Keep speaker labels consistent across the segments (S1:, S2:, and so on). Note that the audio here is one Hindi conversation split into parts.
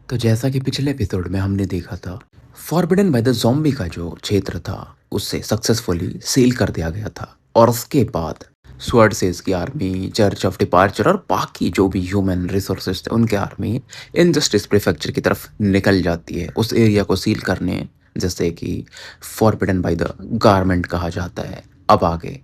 S1: तो जैसा कि पिछले एपिसोड में हमने देखा था, फॉरबिडन बाय द ज़ॉम्बी का जो क्षेत्र था, उसे सक्सेसफुली सील कर दिया गया था और उसके बाद स्वॉर्ड सेज की आर्मी, चर्च ऑफ डिपार्चर और बाकी जो भी ह्यूमन रिसोर्सेज थे, उनकी आर्मी इनजस्टिस प्रीफेक्चर की तरफ निकल जाती है उस एरिया को सील करने, जैसे कि फॉरबिडन बाय द गारमेंट कहा जाता है। अब आगे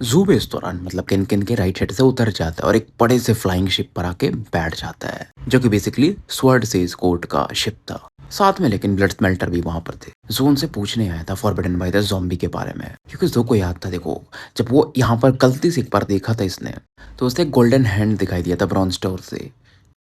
S1: ज़ूबे इस दौरान मतलब किन-किन के राइट साइड से उतर जाता है और एक बड़े से फ्लाइंग शिप पर आके बैठ जाता है, जो कि बेसिकली स्वॉर्ड सेज कोर्ट का शिप था। साथ में लेकिन ब्लड स्मेल्टर भी वहां पर थे। जो उनसे पूछने आया था फॉरबिडन बाय द ज़ॉम्बी के बारे में, क्योंकि जो को याद था, देखो जब वो यहाँ पर गलती से एक बार देखा था इसने, तो उसे एक गोल्डन हैंड दिखाई दिया था ब्रॉन्ज स्टोर से,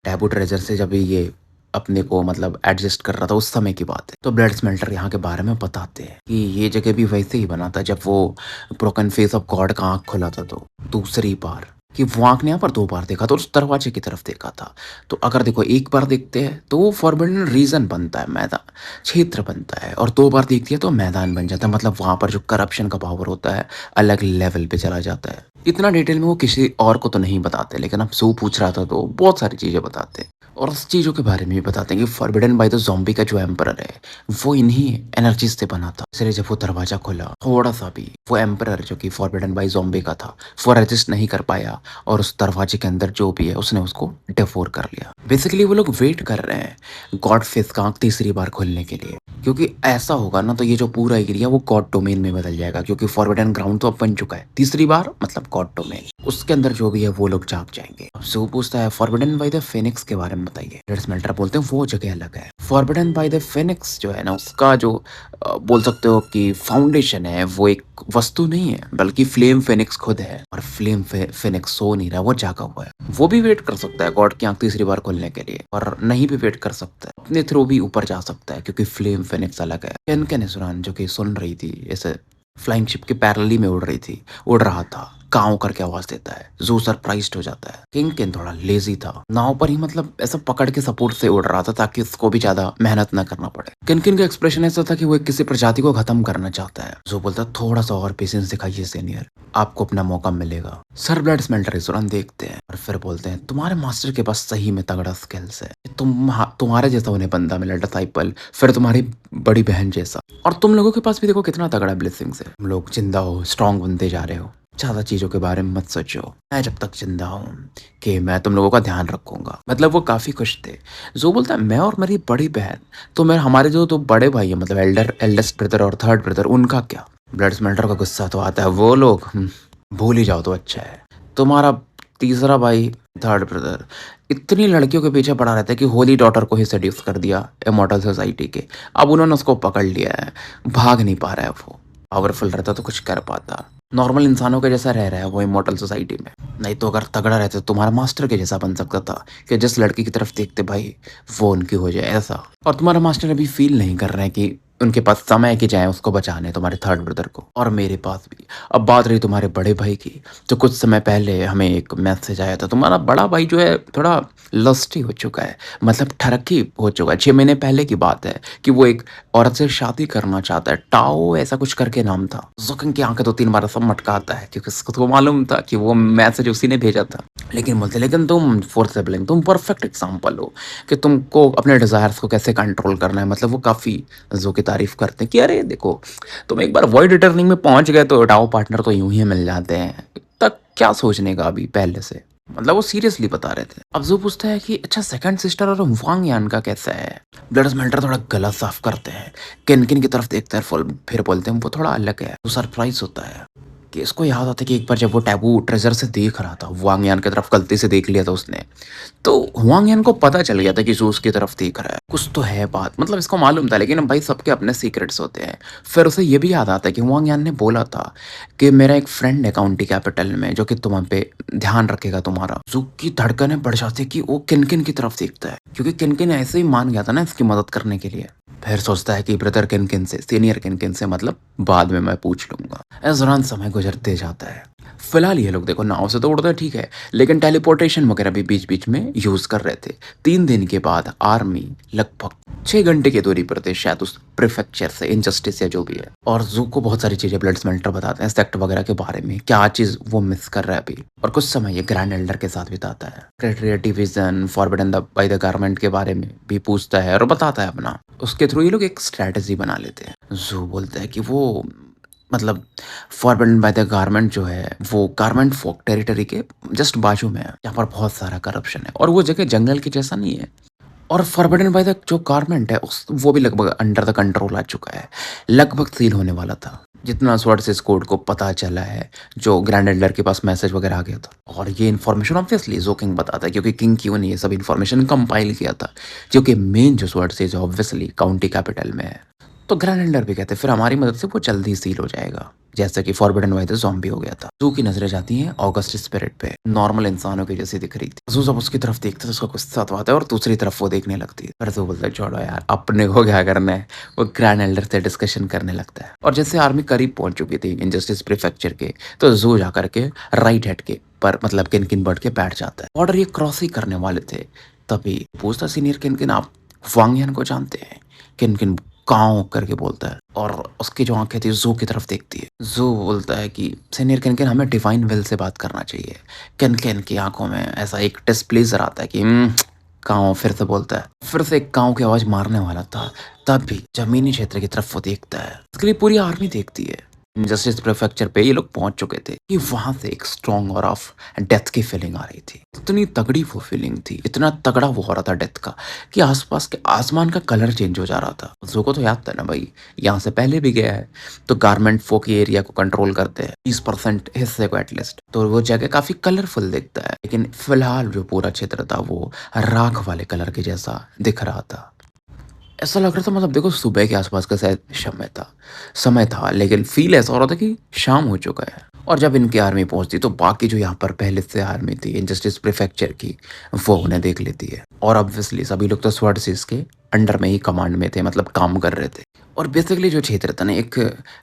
S1: टैबू ट्रेजर से, जब ये अपने को मतलब एडजस्ट कर रहा था उस समय की बात है। तो ब्लड स्मेल्टर यहाँ के बारे में बताते हैं कि ये जगह भी वैसे ही बना था जब वो ब्रोकन फेस ऑफ गॉड का आंख खुला था, तो दूसरी बार कि वो आंख ने यहाँ पर 2 बार देखा था और उस दरवाजे की तरफ देखा था। तो अगर देखो एक बार देखते हैं तो वो फॉरबिडन रीजन बनता है, मैदान क्षेत्र बनता है, और 2 बार देखती है तो मैदान बन जाता है। मतलब वहां पर जो करप्शन का पावर होता है अलग लेवल पे चला जाता है। इतना डिटेल में वो किसी और को तो नहीं बताते, लेकिन अब सू पूछ रहा था तो बहुत सारी चीजें बताते हैं और उस चीज़ों के बारे में भी बताते हैं कि फॉरबिडन बाय द ज़ॉम्बी का जो एम्परर है वो इन्हीं एनर्जीज से बना था। इसलिए जब वो दरवाजा खोला, थोड़ा सा भी वो एम्परर जो कि फॉरबिडन बाय ज़ॉम्बी का था वो रेजिस्ट नहीं कर पाया और उस दरवाजे के अंदर जो भी है उसने उसको डिफोर कर लिया। बेसिकली वो लोग वेट कर रहे हैं गॉड फेस का आंख तीसरी बार खोलने के लिए, क्योंकि ऐसा होगा ना तो ये जो पूरा एरिया वो गॉड डोमेन में बदल जाएगा, क्योंकि फॉरबिडन ग्राउंड तो अब बन चुका है। तीसरी बार मतलब गॉड डोमेन, उसके अंदर जो भी है वो लोग जाग जाएंगे। अब सू पूछता है फॉरबिडन बाय द फेनिक्स के बारे में बताइए। रेड स्मेल्टर बोलते हैं वो जगह अलग है। फॉरबिडन बाय द फेनिक्स जो है ना, उसका जो बोल सकते हो कि फाउंडेशन है वो एक वस्तु नहीं है, बल्कि फ्लेम फेनिक्स खुद है। और फ्लेम फेनिक्स सो नहीं रहा, वो जागा हुआ है। वो भी वेट कर सकता है गॉड की आंख तीसरी बार खोलने के लिए, और नहीं भी वेट कर सकता है, अपने थ्रू भी ऊपर जा सकता है, क्योंकि फ्लेम फेनिक्स अलग है। केन नेसुरान जो कि सुन रही थी, ऐसे फ्लाइंग शिप के पैरेलली में उड़ रही थी, उड़ रहा था, काव करके आवाज देता है। जो सरप्राइज्ड हो जाता है। किंग थोड़ा लेजी था, नाव पर ही मतलब ऐसा पकड़ के सपोर्ट से उड़ रहा था ताकि उसको भी ज्यादा मेहनत न करना पड़े। किन का एक्सप्रेशन ऐसा था कि वो किसी प्रजाति को खत्म करना चाहता है। जो बोलता थोड़ा सा और पेशेंस दिखाइए सीनियर, आपको अपना मौका मिलेगा। सर ब्लड स्मेल्टर इस दौरान देखते हैं और फिर बोलते हैं तुम्हारे मास्टर के पास सही में तगड़ा स्किल्स है, तुम्हारे जैसा उन्हें बंदा मिला डिसाइपल, फिर तुम्हारी बड़ी बहन जैसा, और तुम लोगों के पास भी देखो कितना तगड़ा ब्लेसिंग्स है। तुम लोग जिंदा हो, स्ट्रांग बनते जा रहे हो, ज्यादा चीजों के बारे में मत सोचो, मैं जब तक जिंदा हूँ कि मैं तुम लोगों का ध्यान रखूंगा। मतलब वो काफी खुश थे। जो बोलता है मैं और मेरी बड़ी बहन, तो मेरे हमारे जो तो बड़े भाई है, मतलब एल्डेस्ट ब्रदर और थर्ड ब्रदर, उनका क्या। ब्लड स्मेल्टर का गुस्सा तो आता है, वो लोग भूल ही जाओ तो अच्छा है। तुम्हारा तीसरा भाई, थर्ड ब्रदर, इतनी लड़कियों के पीछे पड़ा रहता है कि होली डॉटर को ही सेड्यूस कर दिया इमॉर्टल सोसाइटी के। अब उन्होंने उसको पकड़ लिया है, भाग नहीं पा रहा है। वो पावरफुल रहता तो कुछ कर पाता, नॉर्मल इंसानों के जैसा रह रहा है वो इमॉर्टल सोसाइटी में। नहीं तो अगर तगड़ा रहता तो तुम्हारा मास्टर के जैसा बन सकता था, कि जिस लड़की की तरफ देखते भाई वो उनकी हो जाए ऐसा। और तुम्हारा मास्टर अभी फील नहीं कर रहे हैं कि उनके पास समय कि जाए उसको बचाने, तुम्हारे थर्ड ब्रदर को, और मेरे पास भी। अब बात रही तुम्हारे बड़े भाई की, जो कुछ समय पहले हमें एक मैसेज आया था। तुम्हारा बड़ा भाई जो है थोड़ा लस्टी हो चुका है, मतलब ठरकी हो चुका है। 6 महीने पहले की बात है कि वो एक औरत से शादी करना चाहता है। टाओ ऐसा कुछ करके नाम था। जुकिंग की आंखें 2-3 बार सब मटकाता है, क्योंकि उसको तो मालूम था कि वो मैसेज उसी ने भेजा था। लेकिन बोलते लेकिन तुम फोर्थ सिबलिंग, तुम परफेक्ट एग्जाम्पल हो कि तुमको अपने डिजायर्स को कैसे कंट्रोल करना है। मतलब वो काफी जो की तारीफ करते हैं कि अरे देखो तुम एक बार वॉइड रिटर्निंग में पहुंच गए तो टाओ पार्टनर तो यूं ही मिल जाते हैं, तक क्या सोचने का अभी पहले से। मतलब वो सीरियसली बता रहे थे। अब जो पूछता है कि अच्छा सेकंड सिस्टर और वांग यान का कैसा है। ब्लड स्मेल्टर थोड़ा गला साफ करते हैं, किन की तरफ देखते हैं, फिर बोलते हैं वो थोड़ा अलग है। तो सरप्राइज होता है कि इसको याद आता है कि एक बार जब वो टैबू ट्रेजर से देख रहा था, वांग यान की तरफ गलती से देख लिया था उसने, तो वांग यान को पता चल गया था कि जूस की तरफ देख रहा है, कुछ तो है बात। मतलब इसको मालूम था, लेकिन भाई सबके अपने सीक्रेट्स होते हैं। फिर उसे ये भी याद आता है कि वांग यान ने बोला था कि मेरा एक फ्रेंड है काउंटी कैपिटल में जो कि तुम पे ध्यान रखेगा तुम्हारा। जू की धड़कनें बढ़ जाती है कि वो किन की तरफ देखता है, क्योंकि किन ऐसे ही मान गया था ना इसकी मदद करने के लिए। फिर सोचता है कि ब्रदर किन से, सीनियर किन से, मतलब बाद में मैं पूछ लूंगा। इस दौरान समय गुजरते जाता है। फिलहाल ये लोग देखो नाव से तो उड़ते ठीक है, लेकिन टेलीपोर्टेशन वगैरह भी बीच बीच में यूज कर रहे थे। 3 दिन के बाद आर्मी लगभग 6 घंटे की दूरी पर थे शायद उस प्रीफेक्चर से, इनजस्टिस या जो भी है। और ज़ू को बहुत सारी चीज़ें ब्लड स्मेल्टर बताते हैं, सेक्ट वगैरह के बारे में, क्या चीज़ वो मिस कर रहा है अभी। और कुछ समय ये ग्रैंड एल्डर के साथ बिताता है। Criteria division, forbidden the by the government के बारे में भी पूछता है और बताता है अपना। उसके थ्रू ये लोग एक स्ट्रैटेजी बना लेते हैं। ज़ू बोलता है कि वो मतलब फॉरबिडन बाय द गारमेंट जो है वो गारमेंट फोक टेरिटरी के जस्ट बाजू में है, यहाँ पर बहुत सारा करप्शन है और वो जगह जंगल की जैसा नहीं है। और फॉरबिडन बाय द जो गारमेंट है उस वो भी लगभग अंडर द कंट्रोल आ चुका है, लगभग सील होने वाला था। जितना स्वॉर्ड्स कोड को पता चला है, जो ग्रैंड एल्डर के पास मैसेज वगैरह आ गया था। और ये इन्फॉर्मेशन ऑब्वियसली जो किंग बताता है, क्योंकि किंग क्यों ने ये सब इन्फॉर्मेशन कंपाइल किया था, क्योंकि मेन जो स्वॉर्ड्स ऑब्वियसली काउंटी कैपिटल में है। तो ग्रैंड एल्डर भी कहते हैं फिर हमारी मदद से वो जल्दी सील हो जाएगा, जैसा कि फॉरबिडन बाय द ज़ॉम्बी हो गया था। ज़ू की नजरें जाती हैं ऑगस्ट स्पिरिट पे, नॉर्मल इंसानों की जैसी दिख रही थी। ज़ू जब उसकी तरफ देखता है तो उसका गुस्सा तो आता है और दूसरी तरफ वो देखने लगती है। फिर ज़ू बोलता है छोड़ो यार, अपने को क्या करना है। वो ग्रैंड एल्डर से डिस्कशन करने लगता है। और जैसे आर्मी करीब पहुंच चुकी थी इनजस्टिस प्रीफेक्चर के, तो ज़ू जा करके राइट हेड के पर मतलब किन बर्ड के बैठ जाता है। बॉर्डर ये क्रॉस ही करने वाले थे, तभी पूछता सीनियर किन आप वांग को जानते हैं? किन काव करके बोलता है और उसकी जो आंखें थी ज़ू की तरफ देखती है। ज़ू बोलता है कि सीनियर किन हमें डिवाइन विल से बात करना चाहिए। किन की आंखों में ऐसा एक डिस्प्लेजर आता है कि काव फिर से बोलता है। फिर से एक काव की आवाज मारने वाला था, तब भी जमीनी क्षेत्र की तरफ वो देखता है। इसके लिए पूरी आर्मी देखती है। जस्टिस प्रीफेक्चर पे ये लोग पहुंच चुके थे कि वहां से एक स्ट्रॉन्ग और ऑफ डेथ की फीलिंग आ रही थी। इतनी तगड़ी वो फीलिंग थी, इतना तगड़ा वो हो रहा था डेथ का, कि आसपास के आसमान का कलर चेंज हो जा रहा था। ज़ू को तो याद था ना भाई, यहाँ से पहले भी गया है। तो गारमेंट फोक एरिया को कंट्रोल करते हैं 20% हिस्से को एटलीस्ट, तो वो जगह काफी कलरफुल दिखता है। लेकिन फिलहाल जो पूरा क्षेत्र था वो राख वाले कलर के जैसा दिख रहा था। ऐसा लग रहा था मतलब देखो सुबह के आसपास का शायद समय था, लेकिन फील ऐसा हो रहा था कि शाम हो चुका है। और जब इनकी आर्मी पहुंचती तो बाकी जो यहाँ पर पहले से आर्मी थी इनजस्टिस प्रीफेक्चर की, वो उन्हें देख लेती है। और ऑब्वियसली सभी लोग तो स्वॉर्ड्स के अंडर में ही कमांड में थे, मतलब काम कर रहे थे। और बेसिकली जो क्षेत्र था ना, एक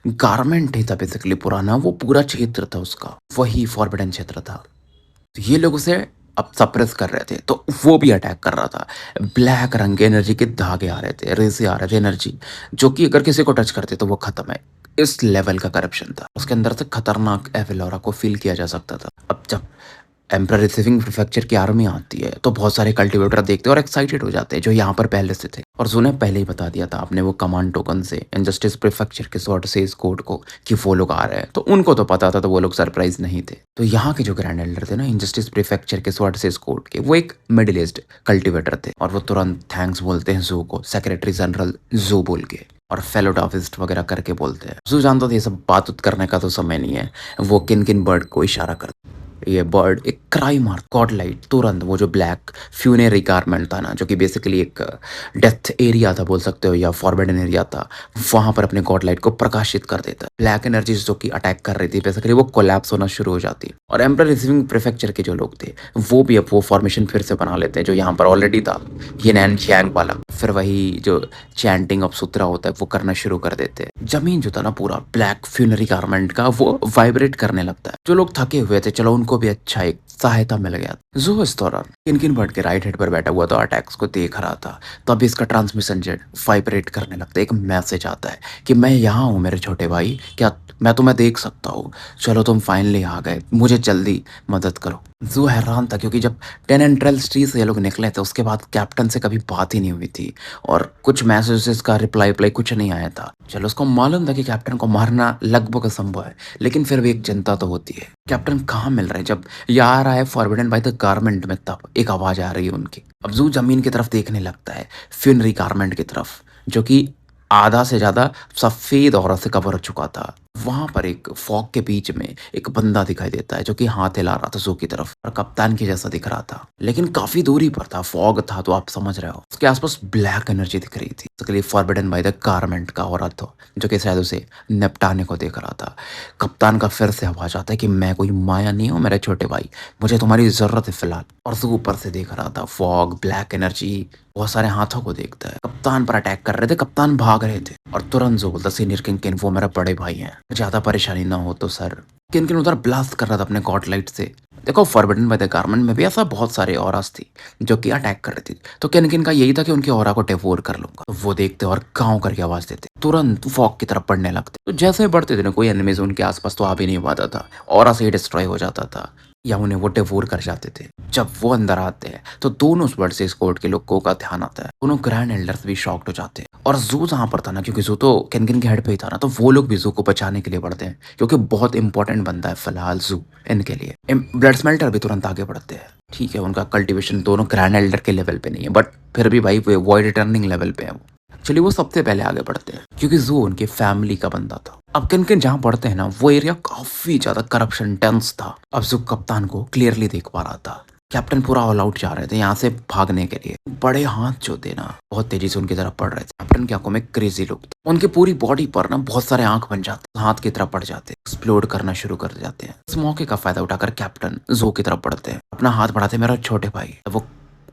S1: गारमेंट ही था बेसिकली पुराना, वो पूरा क्षेत्र था उसका, वही फॉरबिडन क्षेत्र था। तो ये लोग उसे अब सप्रेस कर रहे थे, तो वो भी अटैक कर रहा था। ब्लैक रंग के एनर्जी के धागे आ रहे थे, रेसे आ रहे थे एनर्जी, जो कि अगर किसी को टच करते तो वो खत्म है। इस लेवल का करप्शन था उसके अंदर से, खतरनाक एविलोरा को फील किया जा सकता था। अब जब एम्परर रिसीविंग प्रीफेक्चर की आर्मी आती है तो बहुत सारे कल्टीवेटर देखते हैं और एक्साइटेड हो जाते हैं, जो यहाँ पर पहले से थे। और जूने पहले ही बता दिया था आपने वो कमांड टोकन से इनजस्टिस प्रीफेक्चर के सॉर्ट से इस कोड को कि वो लोग आ रहे हैं, तो उनको तो पता था, तो वो लोग सरप्राइज नहीं थे। तो यहाँ के जो ग्रैंड एल्डर थे ना इनजस्टिस प्रीफेक्चर के सॉर्ट से इस कोड के, वो एक मिडिल एज्ड कल्टीवेटर थे। और वो तुरंत थैंक्स बोलते हैं जू को, सेक्रेटरी जनरल जू बोल के, और फेलो डाविस्ट वगैरह करके बोलते हैं। जू जानता था ये सब बात उत करने का तो समय नहीं है। वो किन बर्ड को इशारा करता, ये बर्ड एक क्राई मार गॉड लाइट, तुरंत वो जो ब्लैक फ्यूनरी गारमेंट था ना, जो कि बेसिकली एक डेथ एरिया था बोल सकते हो या फॉरबिडन एरिया था, वहां पर अपने गॉड लाइट को प्रकाशित कर देता है। ब्लैक एनर्जीज जो कि अटैक कर रही थी बेसिकली वो कोलैप्स होना शुरू हो जाती है। और एम्परर रिसीविंग प्रीफेक्चर के जो लोग थे वो भी अब वो फॉर्मेशन फिर से बना लेते हैं जो यहाँ पर ऑलरेडी था, ये नैन चैंग वाला। फिर वही जो चैंटिंग ऑफ सूत्रा होता है वो करना शुरू कर देते हैं। जमीन जो था ना पूरा ब्लैक फ्यूनरी गारमेंट का, वो वाइब्रेट करने लगता है। जो लोग थके हुए थे चलो उनको भी अच्छा एक सहायता मिल गया। जू इस दौरान किन बर्ड के राइट हेड पर बैठा हुआ था, अटैक्स को देख रहा था। तब इसका ट्रांसमिशन जेट वाइब्रेट करने लगता है, एक मैसेज आता है कि मैं यहाँ हूँ मेरे छोटे भाई, क्या मैं तुम्हें देख सकता हूँ, चलो तुम फाइनली आ गए, मुझे जल्दी मदद करो। जू हैरान था क्योंकि जब 10 एंड 12 स्ट्रीट से ये लोग निकले थे उसके बाद कैप्टन से कभी बात ही नहीं हुई थी और कुछ मैसेजेस का रिप्लाई कुछ नहीं आया था। चलो उसको मालूम था कि कैप्टन को मारना लगभग असंभव है, लेकिन फिर भी एक चिंता तो होती है, कैप्टन कहाँ मिल रहे हैं। जब ये आ रहा है फॉरबिडन बाय द गारमेंट में, तब एक आवाज आ रही है उनकी। अब जू जमीन की तरफ देखने लगता है, फ्यूनरी गारमेंट की तरफ, जो कि आधा से ज्यादा सफेद औरत से कवर हो चुका था। वहां पर एक फॉग के बीच में एक बंदा दिखाई देता है जो कि हाथ हिला रहा था जू की तरफ और कप्तान की जैसा दिख रहा था, लेकिन काफी दूरी पर था, फॉग था तो आप समझ रहे हो। उसके आसपास ब्लैक एनर्जी दिख रही थी, उसके लिए फॉरबिडन बाय द गारमेंट का औरत था जो कि शायद उसे निपटाने को देख रहा था। कप्तान का फिर से आवाज आता है कि मैं कोई माया नहीं हूँ मेरे छोटे भाई, मुझे तुम्हारी जरूरत है फिलहाल। और जू ऊपर से देख रहा था, फॉग, ब्लैक एनर्जी, बहुत सारे हाथों को देखता है। कप्तान पर अटैक कर रहे थे, कप्तान भाग रहे थे और तुरंत जो बोलता सीनियर किंग किन वो मेरा बड़े भाई हैं, ज्यादा परेशानी ना हो तो सर। किन किन उधर ब्लास्ट कर रहा था अपने गॉड लाइट से। देखो फॉरबिडन बाय द गारमेंट में भी ऐसा बहुत सारे ऑरास थी जो कि अटैक कर रही थी, तो किन किन का यही था कि उनके ऑरा को डेवोर कर लूंगा। तो वो देखते और गाँव करके आवाज देते, तुरंत फॉग की तरफ बढ़ने लगते। तो जैसे ही बढ़ते थे ना, कोई एनिमीज उनके आसपास तो आ भी नहीं पाता था, ऑरा से ही डिस्ट्रॉय हो जाता था या उन्हें वो डेवोर कर जाते थे। जब वो अंदर आते हैं तो दोनों वर्ड से स्कोर्ट के लोगों का ध्यान आता है। दोनों ग्रैंड एल्डर्स भी शॉक्ड हो जाते हैं और जू जहाँ पर था ना, क्योंकि जू तो किनकिन के हेड पे ही था ना, तो वो लोग भी जू को बचाने के लिए बढ़ते हैं क्योंकि बहुत इंपॉर्टेंट बंदा है फिलहाल जू इनके लिए। ब्लड स्मेल्टर भी तुरंत आगे बढ़ते हैं। ठीक है, उनका कल्टीवेशन दोनों ग्रैंड एल्डर के लेवल पे नहीं है, बट फिर भी भाई वॉइड रिटर्निंग लेवल पे है वो। चलिए वो सबसे पहले आगे बढ़ते हैं क्योंकि जू उनके फैमिली का बंदा था। अब किन किन जहाँ पढ़ते हैं ना, वो एरिया काफी ज्यादा करप्शन टेंस था। अब जू कप्तान को क्लियरली देख पा रहा था। कैप्टन पूरा ऑल आउट जा रहे थे यहाँ से भागने के लिए। बड़े हाथ जो थे ना, बहुत तेजी से उनकी तरफ पड़ रहे थे। कैप्टन की आंखों में क्रेजी लुक था। उनकी पूरी बॉडी पर ना बहुत सारे आंख बन जाते, हाथ की तरफ पड़ जाते, एक्सप्लोड करना शुरू कर जाते हैं। इस मौके का फायदा उठाकर कैप्टन जो की तरफ बढ़ते हैं, अपना हाथ बढ़ाते मेरा छोटे भाई। वो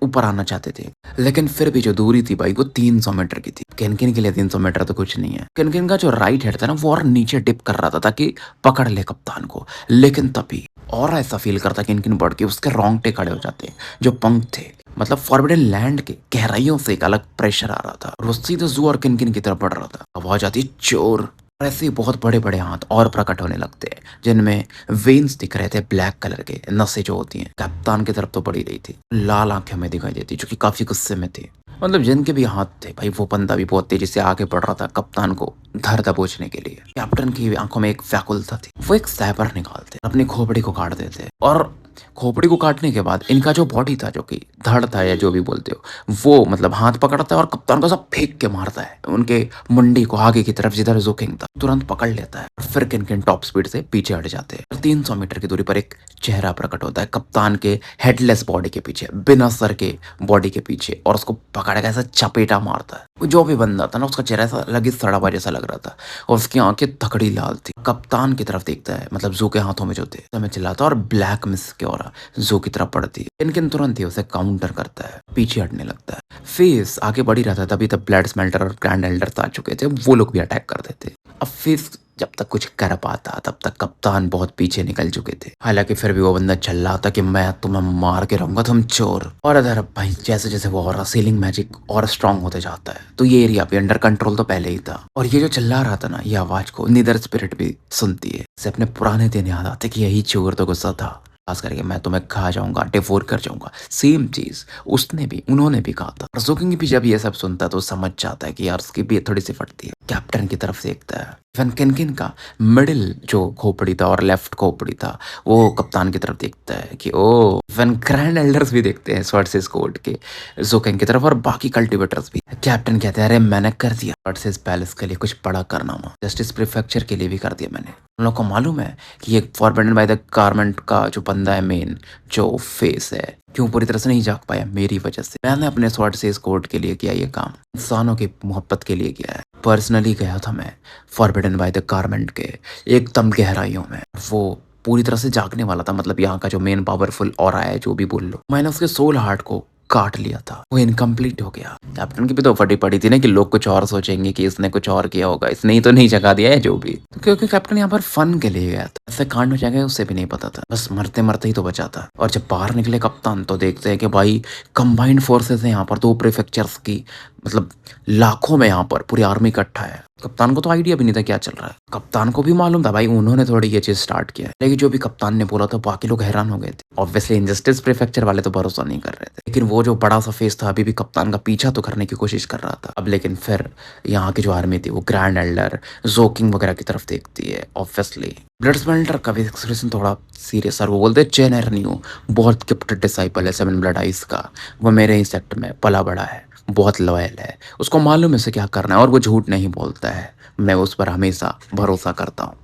S1: ऊपर आना चाहते थे, लेकिन फिर भी जो दूरी थी भाई वो 300 मीटर की थी। किनकिन के लिए 300 मीटर तो कुछ नहीं है। किनकिन का जो राइट हेड था ना, वो और नीचे डिप कर रहा था ताकि पकड़ ले कप्तान को, लेकिन तभी और ऐसा फील करता किनकिन बढ़ के उसके रोंगटे खड़े हो जाते, जो पंख थे। मतलब फॉरबिडन लैंड के गहराइयों से एक अलग प्रेशर आ रहा था और वो सीधे जू और किनकिन की तरफ बढ़ रहा था। आवाज आती चोर। ऐसे ही बहुत बड़े बड़े हाथ और प्रकट होने लगते हैं जिनमें वेन्स दिख रहे थे, ब्लैक कलर के नसें जो होती हैं। कप्तान की तरफ तो बढ़ी रही थी, लाल आंखें में दिखाई देती जो कि काफी गुस्से में थी। मतलब जिनके भी हाथ थे भाई, वो बंदा भी बहुत तेजी से आगे बढ़ रहा था कप्तान को धर दबोचने के लिए। कैप्टन की आंखों में एक व्याकुलता थी। वो एक सैपर निकालते, अपनी खोपड़ी को काट देते और खोपड़ी को काटने के बाद इनका जो बॉडी था, जो कि धड़ था या जो भी बोलते हो, वो मतलब हाथ पकड़ता है और कप्तान को सब फेंक के मारता है उनके मुंडी को आगे की तरफ जिधर जो किंग था। तुरंत पकड़ लेता है और फिर किन किन टॉप स्पीड से पीछे हट जाते हैं। 300 मीटर की दूरी पर एक चेहरा प्रकट होता है कप्तान के हेडलेस बॉडी के पीछे, बिना सर के बॉडी के पीछे, और उसको पकड़ के ऐसा चपेटा मारता है। वो जो भी बंदा था ना, उसका चेहरा ऐसा लगी सड़ा हुआ जैसा लग रहा था और उसकी आंखें तकड़ी लाल थी। कप्तान की तरफ देखता है, मतलब जू के हाथों में जो थे, मैं चिल्लाता और ब्लैक मिस के और जू की तरफ पड़ती है। किनकिन तुरंत ही उसे काउंटर करता है, पीछे हटने लगता है। फेस आगे बढ़ ही रहा था, तभी तब ब्लड स्मेल्टर और ग्रैंड एल्डर आ चुके थे, वो लोग भी अटैक करते थे। अब फेस जब तक कुछ कर पाता तब तक कप्तान बहुत पीछे निकल चुके थे। हालांकि फिर भी वो बंदा चिल्लाता कि मैं तुम्हें मार के रहूंगा, तुम चोर। और इधर भाई जैसे जैसे वो और सीलिंग मैजिक और स्ट्रांग होते जाता है, तो ये एरिया भी अंडर कंट्रोल तो पहले ही था। और ये जो चिल्ला रहा था ना, ये आवाज को नीदर स्पिरिट भी सुनती है। इसे अपने पुराने दिन याद आते कि यही चोर तो गुस्सा था, खास करके मैं तुम्हें खा जाऊंगा, डिवोर कर जाऊंगा। सेम चीज उन्होंने भी कहा था। जोकिंग भी जब ये सब सुनता है तो समझ जाता है कि यार उसकी भी थोड़ी सी फटती है। कैप्टन की तरफ देखता है। इवन किनकिन का मिडिल जो खोपड़ी था और लेफ्ट खोपड़ी था, वो कप्तान की तरफ देखता है कि ओ। इवन ग्रैंड एल्डर्स भी देखते हैं वर्सेस कोर्ट के जोकिंग की तरफ, और बाकी कल्टिवेटर्स भी। कैप्टन कहते हैं अरे मैंने कर दिया वर्सेस पैलेस के लिए कुछ बड़ा करनामा, जस्टिस प्रीफेक्चर के लिए भी कर दिया मैंने। उन लोग को मालूम है कि ये फॉरबिडन बाय द गारमेंट का जो बंदा है मेन, जो फेस है, क्यों पूरी तरह से नहीं जाग पाया? मेरी वजह से। मैंने अपने स्वॉर्ड से इस कोर्ट के लिए किया ये काम, इंसानों की मोहब्बत के लिए किया है। पर्सनली गया था मैं फॉरबिडन बाय द गारमेंट के एकदम गहराइयों में। वो पूरी तरह से जागने वाला था, मतलब यहाँ का जो मेन पावरफुल ऑरा है, जो भी बोल लो। मैंने उसके सोल हार्ट को काट लिया था, वो इनकम्प्लीट हो गया। कैप्टन की भी तो फटी पड़ी थी ना कि लोग कुछ और सोचेंगे कि इसने कुछ और किया होगा, इसने ही तो नहीं जगा दिया है जो भी। क्योंकि कैप्टन यहाँ पर फन के लिए गया था, ऐसे कांड हो जाएगा उससे भी नहीं पता था, बस मरते मरते ही तो बचा था। और जब बाहर निकले कप्तान तो देखते हैं कि भाई कंबाइंड फोर्सेस है यहाँ पर, 2 प्रीफेक्चर्स की, मतलब लाखों में यहाँ पर पूरी आर्मी इकट्ठा है। कप्तान को तो आइडिया भी नहीं था क्या चल रहा है। कप्तान को भी मालूम था भाई, उन्होंने थोड़ी ये चीज स्टार्ट किया है, लेकिन जो भी कप्तान ने बोला था बाकी लोग हैरान हो गए थे। ऑब्वियसली इंजस्टिस प्रीफेक्चर वाले तो भरोसा नहीं कर रहे थे, लेकिन वो जो बड़ा सा फेस था अभी भी कप्तान का पीछा तो करने की कोशिश कर रहा था। अब लेकिन फिर यहाँ की जो आर्मी थी वो ग्रैंड एल्डर, जोकिंग वगैरह की तरफ देखती है। ऑब्वियसली ब्लड स्मेल्टर का भी एक्सप्रेशन थोड़ा सीरियस, और वो बोलते हैं चेन एरनियो बहुत गिफ्टेड डिसाइपल है 7 ब्लड आइज का, वो मेरे ही सेक्टर में पला बड़ा है, बहुत लॉयल है, उसको मालूम है उसे क्या करना है और वो झूठ नहीं बोलता है। मैं उस पर हमेशा भरोसा करता हूँ।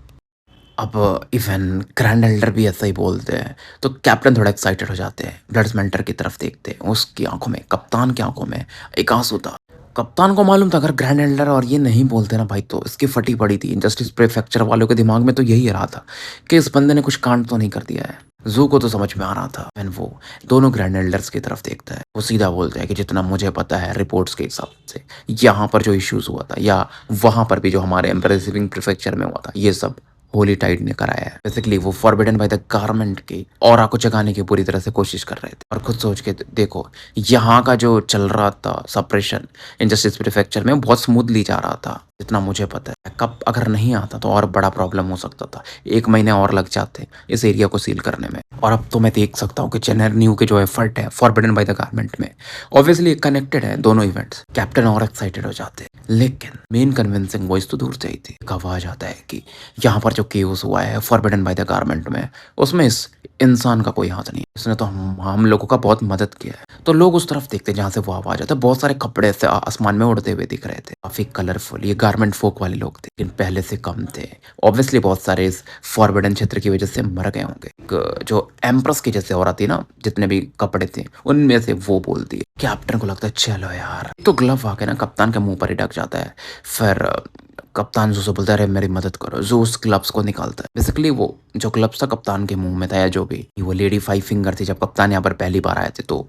S1: अब इवन ग्रैंड एल्डर भी ऐसा ही बोलते हैं, तो कैप्टन थोड़ा एक्साइटेड हो जाते हैं। ब्लड स्मेल्टर की तरफ देखते हैं, उसकी आंखों में, कप्तान की आंखों में एक आंसू था। कप्तान को मालूम था अगर ग्रैंड एल्डर और ये नहीं बोलते ना भाई तो इसकी फटी पड़ी थी। इंजस्टिस प्रीफेक्चर वालों के दिमाग में तो यही रहा था कि इस बंदे ने कुछ कांड तो नहीं कर दिया है। जू को तो समझ में आ रहा था। एंड वो दोनों ग्रैंड एल्डर्स की तरफ देखता है। वो सीधा बोलता है कि जितना मुझे पता है रिपोर्ट्स के हिसाब से यहाँ पर जो इश्यूज हुआ था या वहां पर भी जो हमारे एम्प्रेसिविंग प्रीफेक्चर में हुआ था ये सब होली टाइड ने कराया है। बेसिकली वो फॉरबिडन बाय द गारमेंट की ऑरा को जगाने की पूरी तरह से कोशिश कर रहे थे। और खुद सोच के देखो यहाँ का जो चल रहा था सप्रेशन इंजस्टिस प्रीफेक्चर में बहुत स्मूथली जा रहा था जितना मुझे पता है। कब अगर नहीं आता तो और बड़ा प्रॉब्लम हो सकता था। 1 महीने और लग जाते इस एरिया को सील करने में। और अब तो मैं देख सकता हूँ कि चेनर न्यू के जो एफर्ट है फॉरबिडन बाय द गारमेंट में ऑब्वियसली कनेक्टेड है दोनों इवेंट्स। कैप्टन और एक्साइटेड हो जाते हैं लेकिन मेन कन्विंसिंग वॉइस तो दूर से ही थी। एक आवाज आता है कि यहाँ पर जो केओस हुआ है फॉरबिडन बाय द गारमेंट में उसमें इस इंसान का कोई हाथ नहीं है। इसने तो हम लोगों का बहुत मदद किया है। तो लोग उस तरफ देखते जहाँ से वो आवाज आता है। बहुत सारे कपड़े से आसमान में उड़ते हुए दिख रहे थे काफी कलरफुल। ये गारमेंट फोक वाले लोग थे लेकिन पहले से कम थे। ऑब्वियसली बहुत सारे इस फॉरबिडन क्षेत्र की वजह से मर गए होंगे। जो एम्प्रेस की जैसे औरत थी ना जितने भी कपड़े थे उनमें से वो बोलती है। कैप्टन को लगता है चलो यार। तो ग्लव आके ना कप्तान के मुंह पर ही ढक जाता है। फिर कप्तान जो से बोलता है अरे मेरी मदद करो। जो उस ग्लव्स को निकालता है। बेसिकली वो जो ग्लव्स था कप्तान के मुंह में था या जो भी वो लेडी 5 फिंगर थी। जब कप्तान यहाँ पर पहली बार आए थे तो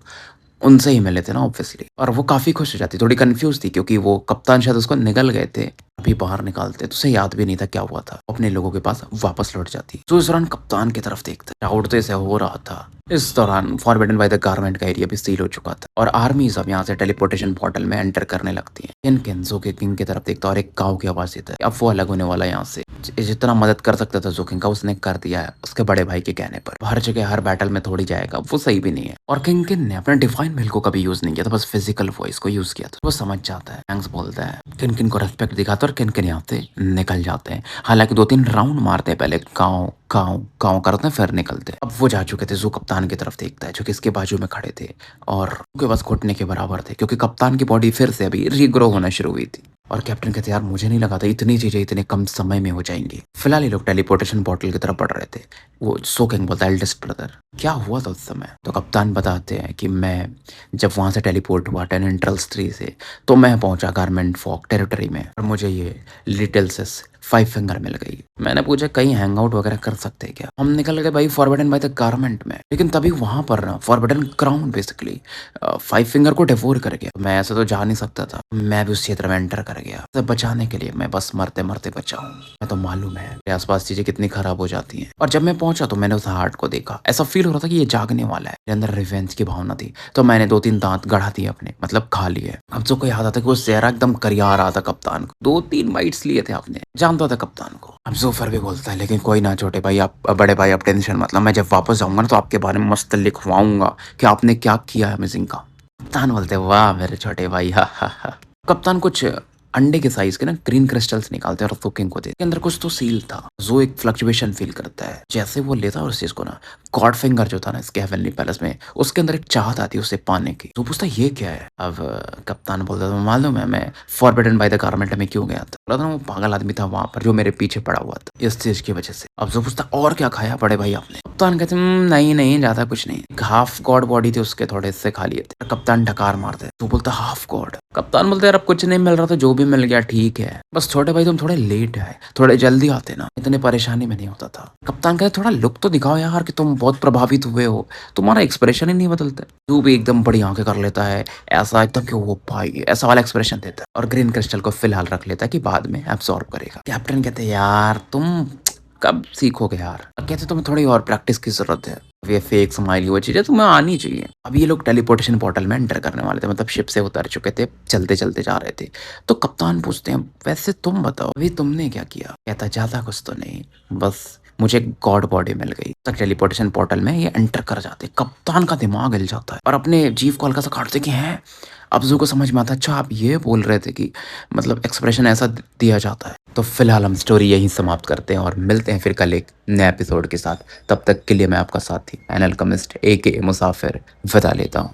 S1: उनसे ही मिले थे ना ऑब्वियसली। और वो काफी खुश हो जाती। थोड़ी कंफ्यूज थी क्योंकि वो कप्तान शायद उसको निकल गए थे। अभी बाहर निकालते तो उसे याद भी नहीं था क्या हुआ था। अपने लोगों के पास वापस लौट जाती। तो इस दौरान कप्तान की तरफ देखते उड़ते से हो रहा था। इस दौरान फॉरबिडन बाय द गारमेंट का एरिया भी सील हो चुका था और आर्मी सब यहाँ से टेलीपोर्टेशन पोर्टल में एंटर करने लगती है। किन जो किंग की तरफ देखता और एक काऊ की आवाज देता है अब वो अलग होने वाला है यहाँ से। जितना मदद कर सकता था जोकिंग का उसने कर दिया है उसके बड़े भाई के कहने पर। हर जगह हर बैटल में थोड़ी जाएगा वो सही भी नहीं है। और किंग ने अपने डिवाइन विल को कभी यूज नहीं किया था बस फिजिकल वॉइस को यूज किया था। वो समझ जाता है। हैंक्स बोलता है किन को रेस्पेक्ट दिखाता और किन यहाँ से निकल जाते हैं। हालांकि 2-3 राउंड मारते हैं पहले गाँव गाँव गाँव करते हैं फिर निकलते हैं। अब वो जा चुके थे। जो कप्तान की तरफ देखता है जो कि इसके बाजू में खड़े थे और उनके पास घुटने के बराबर थे क्योंकि कप्तान की बॉडी फिर से अभी रीग्रो होना शुरू हुई थी। और कैप्टन कहते यार मुझे नहीं लगा था इतनी चीजें इतने कम समय में हो जाएंगी। फिलहाल ये लोग टेलीपोर्टेशन पोर्टल की तरफ बढ़ रहे थे। वो सोकिंग बोलता है एल्डेस्ट ब्रदर क्या हुआ था उस समय। तो कप्तान बताते हैं कि मैं जब वहां से टेलीपोर्ट हुआ 10 से तो मैं पहुंचा गारमेंट फॉक टेरिटरी में और मुझे ये लिटिल सिस 5 फिंगर मिल गई। मैंने पूछा कहीं हैंग आउट वगैरह कर सकते हैं क्या। हम निकल गए भाई फॉरबिडन बाय द गारमेंट में। लेकिन तभी वहां पर ना फॉरबिडन क्राउन बेसिकली 5 फिंगर को डिवोर कर गया। मैं ऐसे तो जा नहीं सकता था। मैं भी उस क्षेत्र में एंटर कर गया। तो बचाने के लिए मैं बस मरते मरते बचा हूँ। मैं तो मालूम है मेरे आसपास चीजें कितनी खराब हो जाती हैं। और जब मैं पहुंचा तो मैंने उस हार्ट को देखा। ऐसा फील हो रहा था कि ये जागने वाला है। मेरे अंदर रिवेंज की भावना थी तो मैंने 2-3 दांत गढ़ा दिए अपने मतलब खा लिए। अब जो को याद आता कि वो चेहरा एकदम करिया रहा था कप्तान को। 2-3 बाइट्स लिए थे आपने जानता था कप्तान को। अब जोफर भी बोलता है लेकिन कोई ना छोटे भाई आप बड़े भाई आप टेंशन मतलब मैं जब वापस जाऊंगा ना तो आपके बारे में मस्त लिखवाऊंगा कि आपने क्या किया है अमेजिंग का। कप्तान बोलते वाह मेरे छोटे भाई हा हा हा। कप्तान कुछ अंडे के साइज के ना ग्रीन क्रिस्टल्स निकालते हैं और सोकिंग को देते हैं। अंदर कुछ तो सील था। जो एक फ्लक्चुएशन फील करता है जैसे वो लेता है और उस चीज को ना गॉड फिंगर जो था ना इसके हेवनली पैलेस में उसके अंदर एक चाहत आती है उसे पाने की। तो पूछता ये क्या है। अब कप्तान बोलता था मालूम है मैं फॉरबिडन बाय द गारमेंट में क्यों गया था। बोला था वो पागल आदमी था वहां पर जो मेरे पीछे पड़ा हुआ था इस चीज की वजह से। अब जो पूछता और क्या खाया बड़े भाई आपने। कप्तान कहते नहीं नहीं ज्यादा कुछ नहीं। हाफ गॉड बॉडी थी उसके थोड़े से खा लिए थे। कप्तान ढकार मारते तो बोलता हाफ गॉड। कप्तान बोलते यार अब कुछ नहीं मिल रहा था जो भी मिल गया ठीक है बस छोटे भाई तुम थोड़े लेट आए थोड़े जल्दी आते ना इतने परेशानी में नहीं होता था। कप्तान कहते थोड़ा लुक तो दिखाओ यार कि तुम बहुत प्रभावित हुए हो। तुम्हारा एक्सप्रेशन ही नहीं बदलता। तू भी एकदम बड़ी आंखें कर लेता है ऐसा एकदम कि वो भाई ऐसा वाला एक्सप्रेशन देता है और ग्रीन क्रिस्टल को फिलहाल रख लेता है कि बाद में एब्सॉर्ब करेगा। कैप्टन कहते यार तुम कब सीखोगे यार। कहते तुम्हें थोड़ी और प्रैक्टिस की जरूरत है। ये फेक स्माइल वो चीजें तुम्हें आनी चाहिए। अब ये लोग टेलीपोर्टेशन पोर्टल में एंटर करने वाले थे मतलब शिप से उतर चुके थे चलते चलते जा रहे थे। तो कप्तान पूछते हैं वैसे तुम बताओ अभी तुमने क्या किया। कहता ज्यादा कुछ तो नहीं बस मुझे गॉड बॉडी मिल गई। तक टेलीपोर्टेशन पोर्टल में ये एंटर कर जाते। कप्तान का दिमाग हिल जाता है और अपने जीव को हल्का सा काटते कि हैं। अब जो को समझ में आता अच्छा आप ये बोल रहे थे कि मतलब एक्सप्रेशन ऐसा दिया जाता है। तो फिलहाल हम स्टोरी यहीं समाप्त करते हैं और मिलते हैं फिर कल एक नए एपिसोड के साथ। तब तक के लिए मैं आपका साथी एन अल्केमिस्ट AK मुसाफिर विदा लेता हूँ।